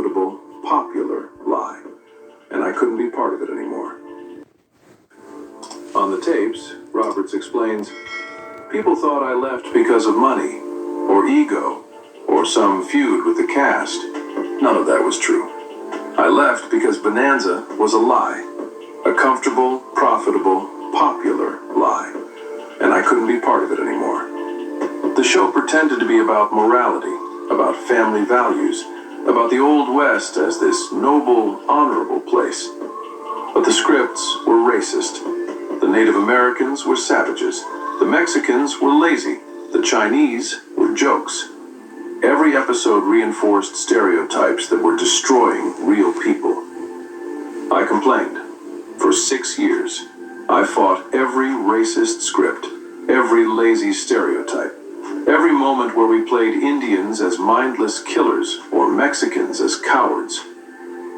profitable, popular lie, and I couldn't be part of it anymore. On the tapes, Roberts explains, people thought I left because of money, or ego, or some feud with the cast. None of that was true. I left because Bonanza was a lie, a comfortable, profitable, popular lie, and I couldn't be part of it anymore. The show pretended to be about morality, about family values, about the Old West as this noble, honorable place. But the scripts were racist. The Native Americans were savages. The Mexicans were lazy. The Chinese were jokes. Every episode reinforced stereotypes that were destroying real people. I complained. For 6 years, I fought every racist script, every lazy stereotype, every moment where we played Indians as mindless killers or Mexicans as cowards.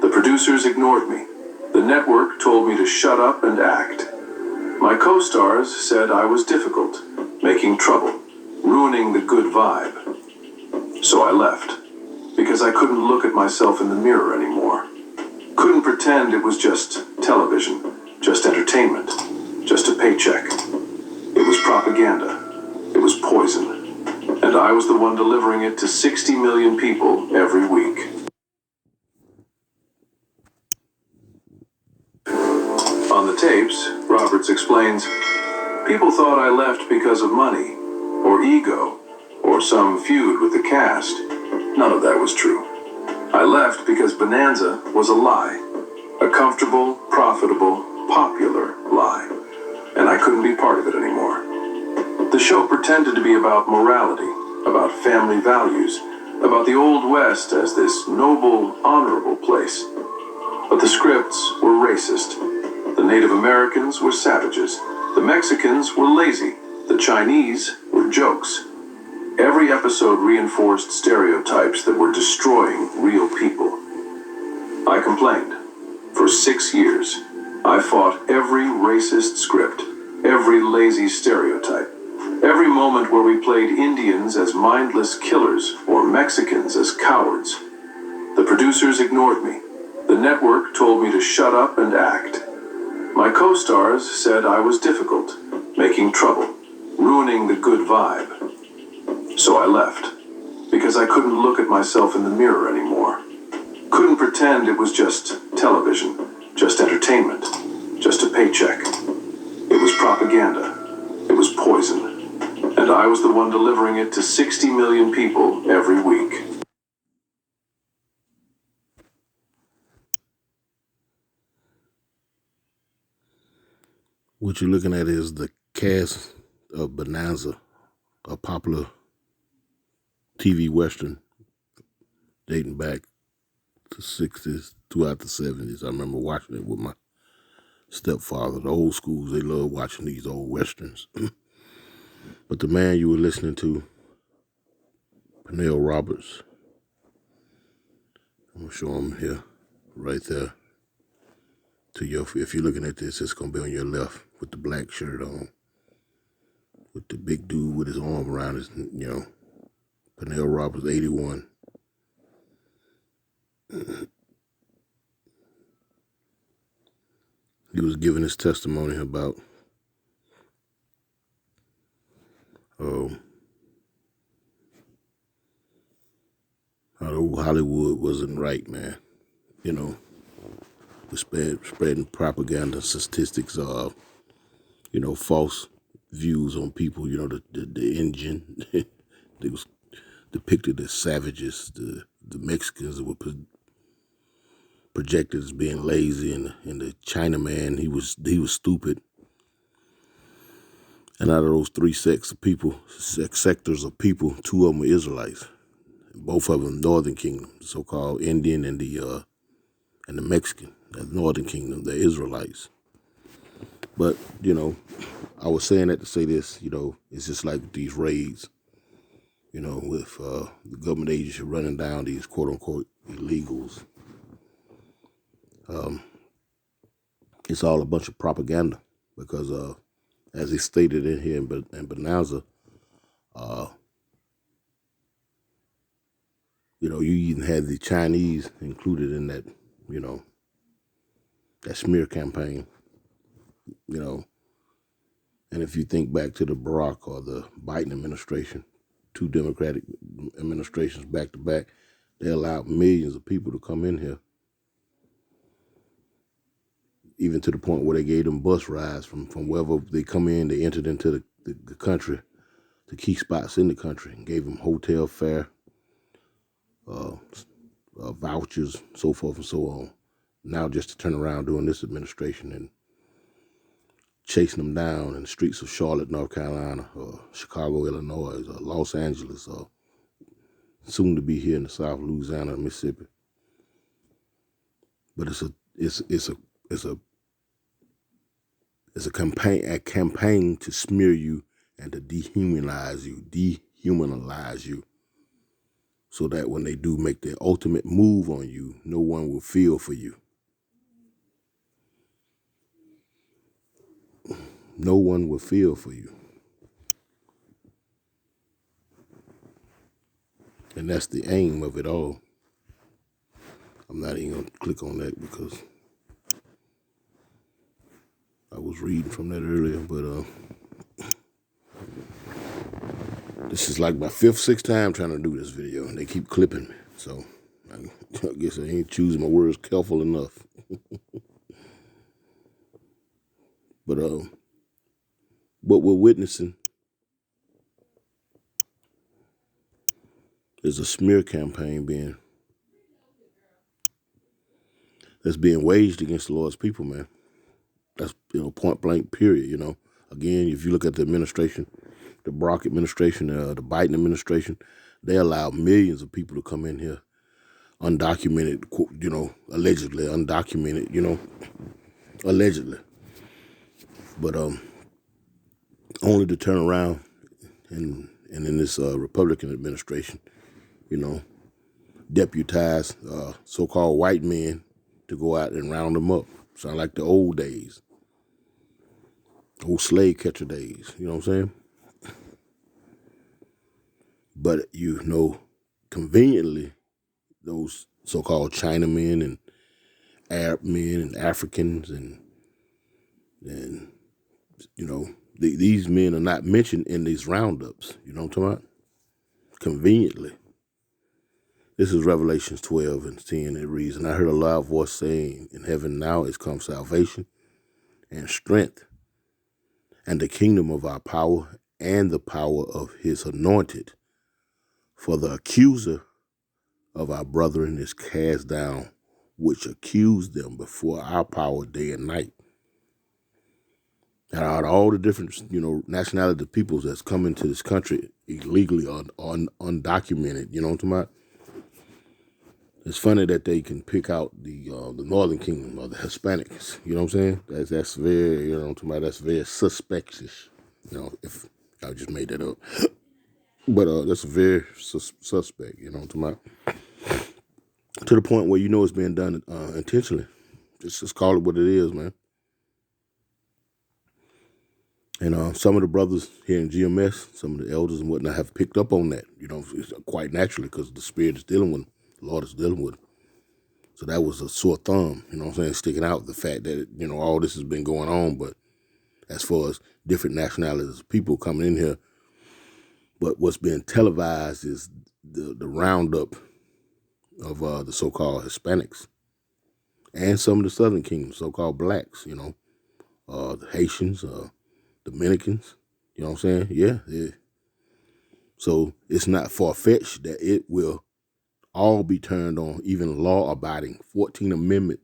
The producers ignored me. The network told me to shut up and act. My co-stars said I was difficult, making trouble, ruining the good vibe. So I left, because I couldn't look at myself in the mirror anymore. Couldn't pretend it was just television, just entertainment, just a paycheck. It was propaganda. It was poison. And I was the one delivering it to 60 million people every week. On the tapes, Roberts explains, people thought I left because of money, or ego, or some feud with the cast. None of that was true. I left because Bonanza was a lie, a comfortable, profitable, popular lie, and I couldn't be part of it anymore. The show pretended to be about morality, about family values, about the Old West as this noble, honorable place. But the scripts were racist. The Native Americans were savages. The Mexicans were lazy. The Chinese were jokes. Every episode reinforced stereotypes that were destroying real people. I complained. For 6 years, I fought every racist script, every lazy stereotype, every moment where we played Indians as mindless killers or Mexicans as cowards. The producers ignored me. The network told me to shut up and act. My co-stars said I was difficult, making trouble, ruining the good vibe. So I left, because I couldn't look at myself in the mirror anymore. Couldn't pretend it was just television, just entertainment, just a paycheck. It was propaganda. It was poison. And I was the one delivering it to 60 million people every week. What you're looking at is the cast of Bonanza, a popular TV Western dating back to the 60s, throughout the 70s. I remember watching it with my stepfather. The old schools, they love watching these old Westerns. But the man you were listening to, Pernell Roberts, I'm going to show him here, right there. If you're looking at this, it's going to be on your left with the black shirt on, with the big dude with his arm around his, Pernell Roberts, 81. He was giving his testimony about how old Hollywood wasn't right, man. The spreading propaganda, statistics of, false views on people. The Indian, they was depicted as savages. The Mexicans were projected as being lazy, and the Chinaman, he was stupid. And out of those three sectors of people, two of them were Israelites. Both of them Northern Kingdom, the so-called Indian and the Mexican. The Northern Kingdom, the Israelites. But, I was saying that to say this, it's just like these raids, with the government agency running down these quote-unquote illegals. It's all a bunch of propaganda because, as he stated in here in Bonanza, You know, you even had the Chinese included in that, you know, that smear campaign, you know. And if you think back to the Barack or the Biden administration, two Democratic administrations back to back, they allowed millions of people to come in here, even to the point where they gave them bus rides from wherever they come in. They entered into the country, the key spots in the country, and gave them hotel fare, vouchers, so forth and so on. Now just to turn around during this administration and chasing them down in the streets of Charlotte, North Carolina, or Chicago, Illinois, or Los Angeles, or soon to be here in the South, Louisiana, Mississippi. But it's a campaign to smear you and to dehumanize you, so that when they do make their ultimate move on you, no one will feel for you. No one will feel for you. And that's the aim of it all. I'm not even going to click on that because I was reading from that earlier, but this is like my fifth, sixth time trying to do this video, and they keep clipping me. So I guess I ain't choosing my words careful enough. But what we're witnessing is a smear campaign that's being waged against the Lord's people, man. That's, you know, point blank, period, you know. Again, if you look at the administration, the Barack administration, the Biden administration, they allowed millions of people to come in here undocumented, you know, allegedly undocumented, you know, allegedly. But only to turn around and in this Republican administration, you know, deputize so-called white men to go out and round them up. Sound like the old days, old slave catcher days, you know what I'm saying? But, you know, conveniently, those so-called Chinamen and Arab men and Africans and you know, these men are not mentioned in these roundups. You know what I'm talking about? Conveniently. This is Revelations 12 and 10. It reads, "And I heard a loud voice saying, in heaven now is come salvation and strength and the kingdom of our power and the power of his anointed. For the accuser of our brethren is cast down, which accused them before our power day and night." And out of all the different, you know, nationality peoples that's come into this country illegally or undocumented, you know what I'm talking about? It's funny that they can pick out the Northern Kingdom or the Hispanics, you know what I'm saying? That's very, you know what I'm talking about? That's very suspicious, you know, if I just made that up. But that's very suspect, you know what I'm talking about? To the point where you know it's being done intentionally. Just call it what it is, man. And some of the brothers here in GMS, some of the elders and whatnot have picked up on that, you know, quite naturally because the Spirit is dealing with them. The Lord is dealing with them. So that was a sore thumb, you know what I'm saying, sticking out the fact that, you know, all this has been going on. But as far as different nationalities of people coming in here, but what's being televised is the roundup of the so-called Hispanics and some of the Southern Kingdom, so-called blacks, you know, the Haitians, Dominicans, you know what I'm saying? Yeah. So it's not far-fetched that it will all be turned on, even law-abiding 14th Amendment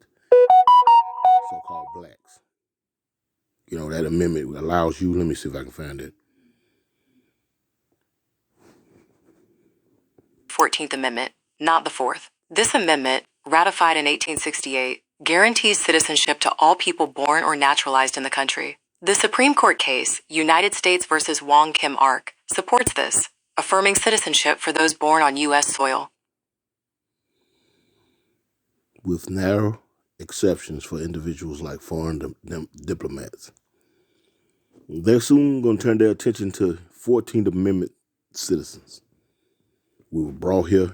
so-called blacks. You know, that amendment allows you, let me see if I can find it. 14th Amendment, not the 4th. This amendment, ratified in 1868, guarantees citizenship to all people born or naturalized in the country. The Supreme Court case, United States versus Wong Kim Ark, supports this, affirming citizenship for those born on U.S. soil. With narrow exceptions for individuals like foreign diplomats. They're soon going to turn their attention to 14th Amendment citizens. We were brought here,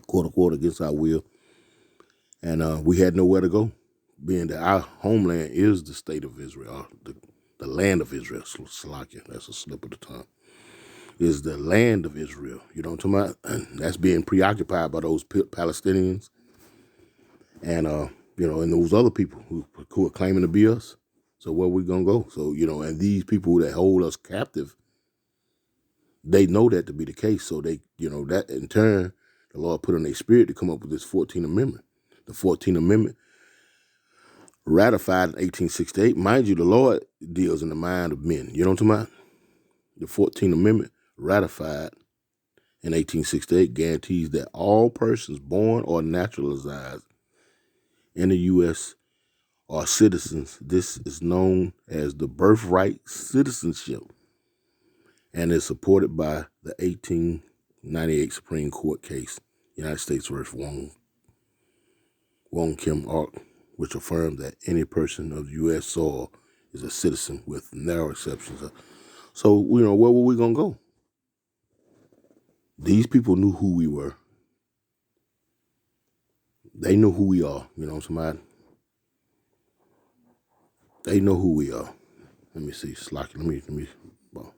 quote against our will, and we had nowhere to go, being that our homeland is the state of Israel, the land of Israel. Salakia, that's a slip of the tongue. Is the land of Israel. You know what I'm talking about? And that's being preoccupied by those Palestinians and and those other people who are claiming to be us. So where we gonna go? So, and these people that hold us captive, they know that to be the case. So they, that in turn, the Lord put in their spirit to come up with this 14th Amendment. The 14th Amendment, ratified in 1868. Mind you, the Lord deals in the mind of men. You know what I'm talking about? The 14th Amendment, ratified in 1868, guarantees that all persons born or naturalized in the U.S. are citizens. This is known as the birthright citizenship and is supported by the 1898 Supreme Court case, United States versus Wong Kim Ark, which affirmed that any person of U.S. soil is a citizen with narrow exceptions. So, where were we going to go? These people knew who we were. They know who we are. You know what I'm saying? They know who we are. Let me see. Slocky. Let me. Well,